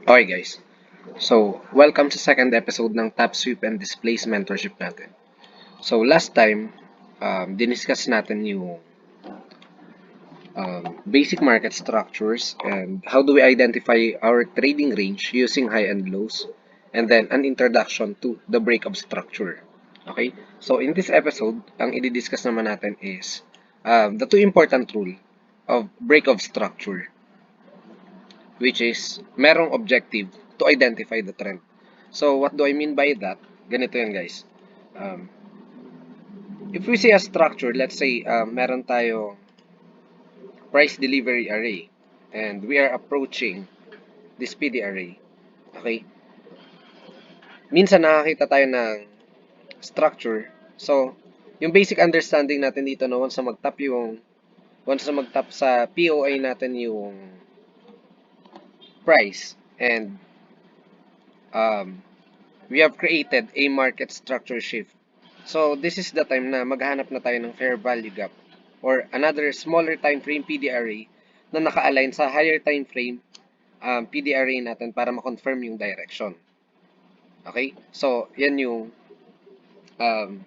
Okay guys, so welcome sa second episode ng Top Sweep and Displace Mentorship natin. So last time, diniscuss natin yung basic market structures and how do we identify our trading range using high and lows, and then an introduction to the breakup structure. Okay, so in this episode, ang i-discuss naman natin is the two important rule of breakup structure, which is merong objective to identify the trend. So, what do I mean by that? Ganito yan, guys. Um, if we see a structure, let's say, meron tayo price delivery array, and we are approaching this PD array. Okay? Minsan nakakita tayo ng structure. So, yung basic understanding natin dito na once na mag-tap sa POI natin yung price, and um, we have created a market structure shift. So, this is the time na maghanap na tayo ng fair value gap or another smaller time frame PD array na naka-align sa higher time frame PD array natin para ma-confirm yung direction. Okay? So, yan yung um,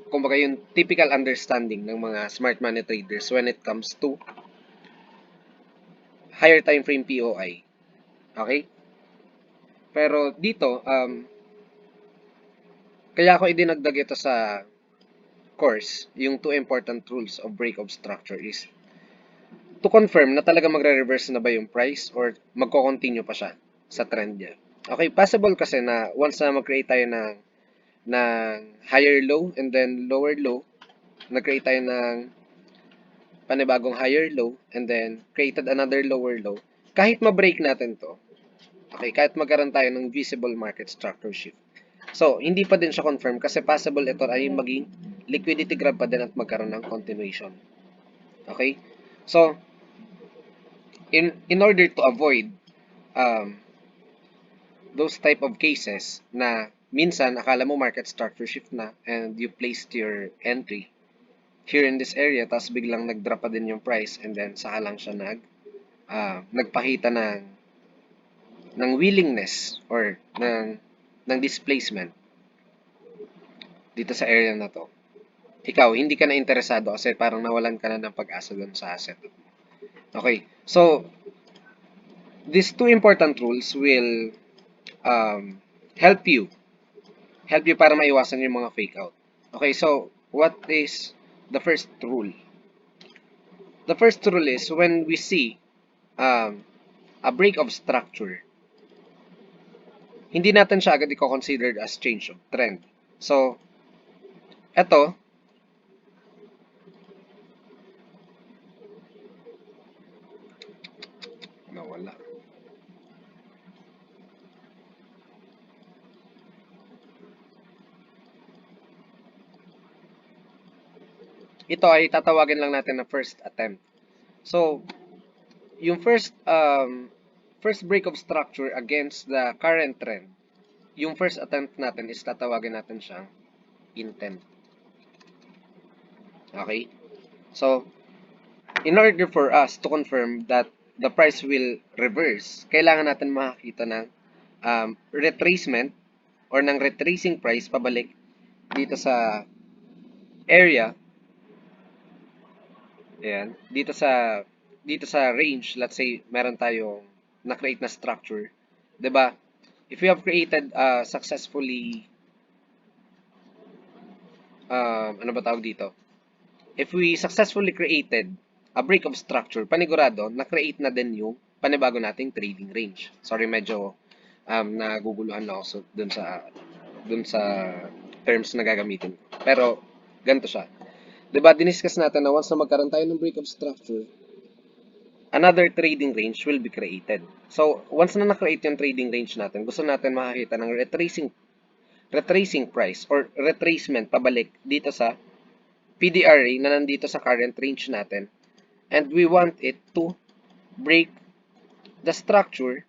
kumbaga yung typical understanding ng mga smart money traders when it comes to higher time frame POI. Okay? Pero dito, kaya ako idinagdag ito sa course, yung two important rules of breakup structure is to confirm na talaga magre-reverse na ba yung price or magko-continue pa siya sa trend niya. Okay, possible kasi na once na mag-create tayo ng higher low and then lower low, nag-create tayo ng panibagong higher low and then created another lower low, kahit ma-break natin to, okay, kahit magkaroon tayo ng visible market structure shift. So, hindi pa din siya confirm kasi possible ito ay maging liquidity grab pa din at magkaroon ng continuation. Okay? So, in order to avoid um, those type of cases na minsan akala mo market structure shift na and you placed your entry here in this area tapos biglang nag-drop pa din yung price and then saka lang siya nagpakita ng willingness or ng displacement dito sa area na to. Ikaw, hindi ka na interesado kasi parang nawalan ka na ng pag-asa dun sa asset. Okay. So, these two important rules will um, help you para maiwasan yung mga fake out. Okay, so what is the first rule? The first rule is when we see um, a break of structure, hindi natin siya agad i-considered as change of trend. So, eto, nawala. Ito ay tatawagin lang natin na first attempt. So, yung first break of structure against the current trend, yung first attempt natin is tatawagin natin siyang intent. Okay? So, in order for us to confirm that the price will reverse, kailangan natin makakita ng retracement or ng retracing price pabalik dito sa area. Ayan, dito sa range, let's say meron tayong na-create na structure, 'di ba? If we have created successfully ano ba tawag dito? If we successfully created a break of structure, panigurado, na-create na din yung panibago nating trading range. Sorry, medyo naguguluhan lang ako dun sa terms na gagamitin. Pero, ganito siya. Diba, diniscuss natin na once na magkaroon tayo ng break of structure, another trading range will be created. So, once na na-create yung trading range natin, gusto natin makakita ng retracing price or retracement pabalik dito sa PDRA na nandito sa current range natin, and we want it to break the structure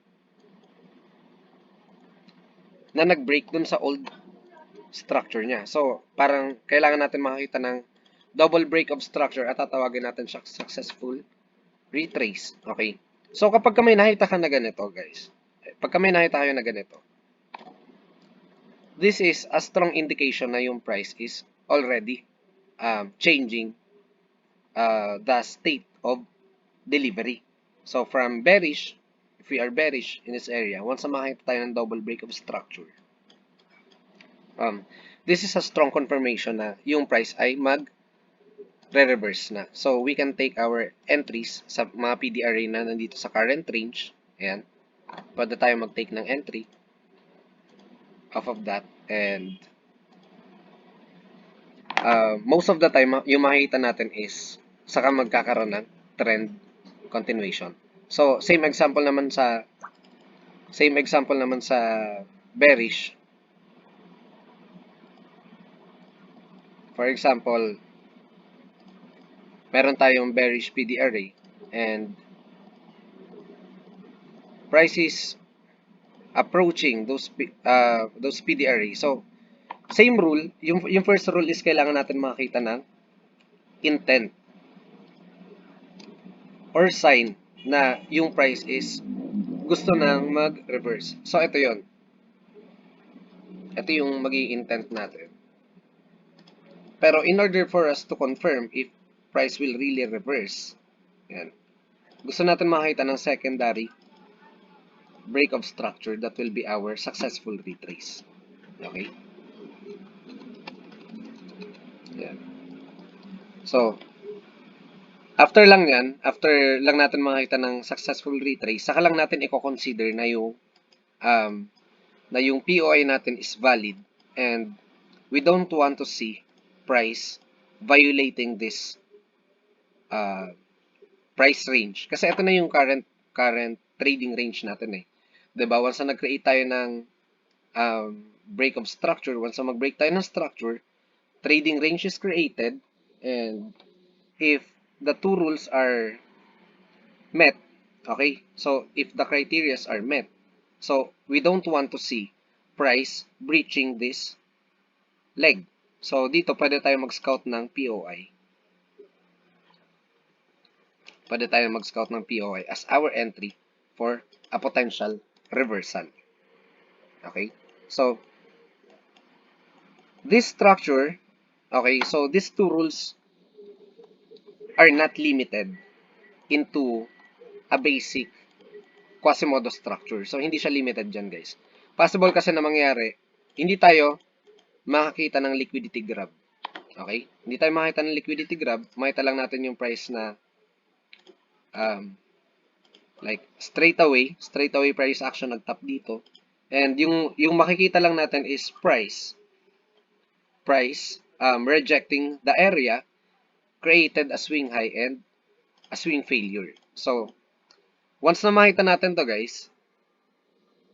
na nag-break dun sa old structure niya. So, parang kailangan natin makakita ng double break of structure at tatawagin natin siya successful retrace. Okay? So, kapag may nakita ka na ganito, guys, pagka may nakita kayo na ganito, this is a strong indication na yung price is already changing the state of delivery. So, from bearish, if we are bearish in this area, once na makita tayo ng double break of structure, this is a strong confirmation na yung price ay mag-reverse na. So, we can take our entries sa mga PDRA na nandito sa current range. Ayan. Pwede tayo mag-take ng entry off of that. And most of the time, yung makikita natin is saka magkakaroon ng trend continuation. So, same example naman sa bearish. For example, meron tayong bearish PDRA and price is approaching those PDRA. So, same rule, yung first rule is kailangan natin makakita ng intent or sign na yung price is gusto nang mag-reverse. So, ito yon. Ito yung magiging intent natin. Pero in order for us to confirm if price will really reverse, yan, gusto natin makita ng secondary break of structure that will be our successful retrace. Okay? Yan. So, after lang natin makita ng successful retrace, saka lang natin i-consider na yung POI natin is valid and we don't want to see price violating this price range. Kasi ito na yung current trading range natin eh. 'Di ba? Once na nag-create tayo ng break of structure, once na mag-break tayo ng structure, trading range is created and if the two rules are met, okay? So, if the criterias are met, so we don't want to see price breaching this leg. So, dito pwede tayo mag-scout ng POI. Pwede tayo mag-scout ng POI as our entry for a potential reversal. Okay? So, this structure, okay, so these two rules are not limited into a basic Quasimodo structure. So, hindi siya limited dyan, guys. Possible kasi na mangyari, hindi tayo makakita ng liquidity grab. Okay? Hindi tayo makita ng liquidity grab, makita lang natin yung price na like straight away price action nag-top dito. And yung makikita lang natin is price rejecting the area created a swing high and a swing failure. So, once na makita natin to guys,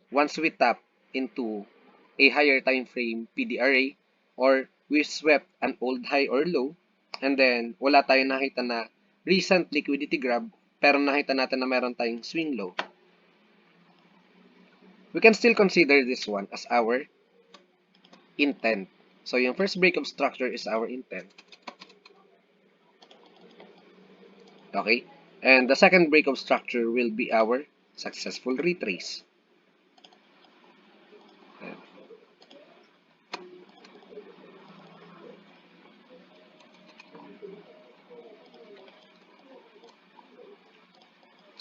once we tap into a higher time frame PDRA or we swept an old high or low and then wala tayong nakita na recent liquidity grab pero nakita natin na meron tayong swing low, we can still consider this one as our intent. So, yung first break of structure is our intent. Okay? And the second break of structure will be our successful retrace.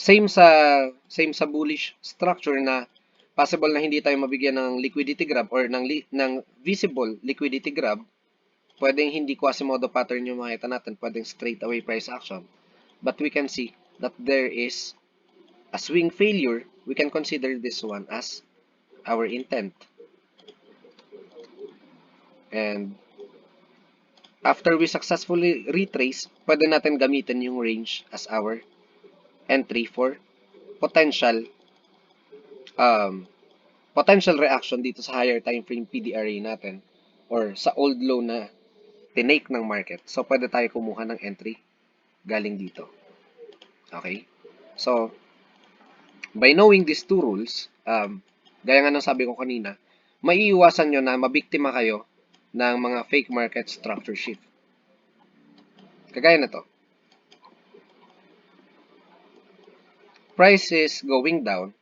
Same sa bullish structure na possible na hindi tayo mabigyan ng liquidity grab or ng visible liquidity grab. Pwedeng hindi Quasimodo pattern yung makita natin, pwedeng straight away price action. But we can see that there is a swing failure. We can consider this one as our intent. And after we successfully retrace, pwede natin gamitin yung range as our entry for potential reaction dito sa higher time frame PDRA natin or sa old low na tinake ng market. So, pwede tayo kumuha ng entry galing dito. Okay? So, by knowing these two rules, gaya nga ng sabi ko kanina, maiiwasan nyo na mabiktima kayo ng mga fake market structure shift. Kagaya na to. price is going down.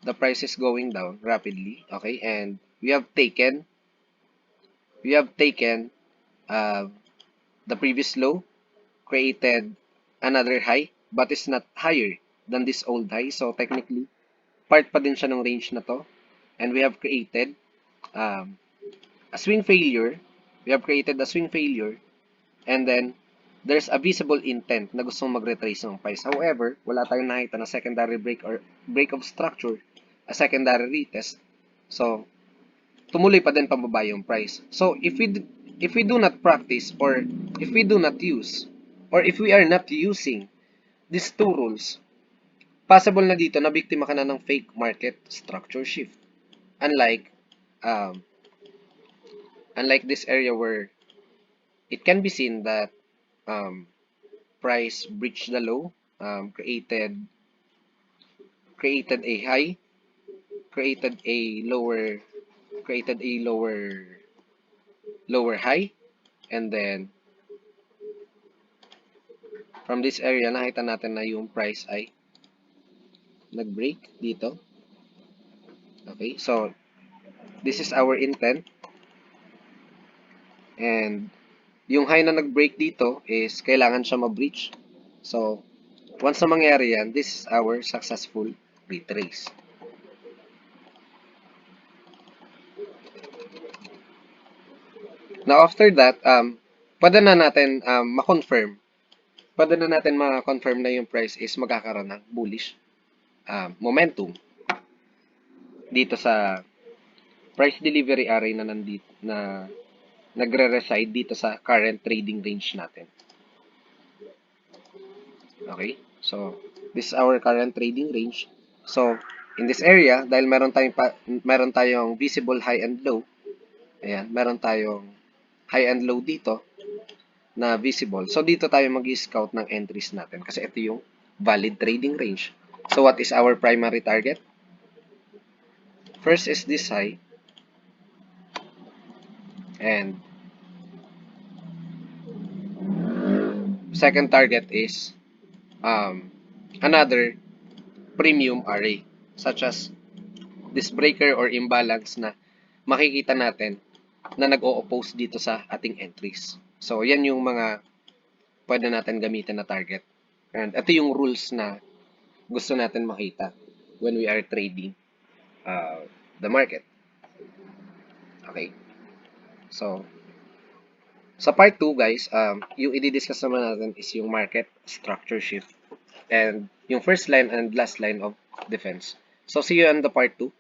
The price is going down rapidly. Okay, and we have taken uh, the previous low, created another high, but it's not higher than this old high. So technically, part pa din siya ng range na to. And we have created um, a swing failure. We have created a swing failure. And then, there's a visible intent na gustong mag-retrace ng price. However, wala tayong nakita na secondary break or break of structure, a secondary retest. So, tumuloy pa din pababa yung price. So, if we do not practice or if we do not use or if we are not using these two rules, possible na dito na biktima ka na ng fake market structure shift. Unlike um, unlike this area where it can be seen that um, price breached the low, created a high, created a lower high, and then from this area nakita natin na yung price ay nag-break dito. Okay, so this is our intent, and yung high na nag-break dito is kailangan siya ma-breach. So once na mangyari yan, this is our successful retrace. Now after that, pwede na natin ma-confirm. Pwede na natin ma-confirm na yung price is magkakaroon ng bullish momentum dito sa price delivery area na nandito na nagre-reside dito sa current trading range natin. Okay? So, this is our current trading range. So, in this area, dahil meron tayong visible high and low, ayan, meron tayong high and low dito na visible. So, dito tayo mag-scout ng entries natin kasi ito yung valid trading range. So, what is our primary target? First is this high. And second target is another premium array such as this breaker or imbalance na makikita natin na nag-o-oppose dito sa ating entries. So, yan yung mga pwede natin gamitin na target. And ito yung rules na gusto natin makita when we are trading the market. Okay. So, sa part 2 guys, yung i-discuss naman natin is yung market structure shift and yung first line and last line of defense. So, see you on the part 2.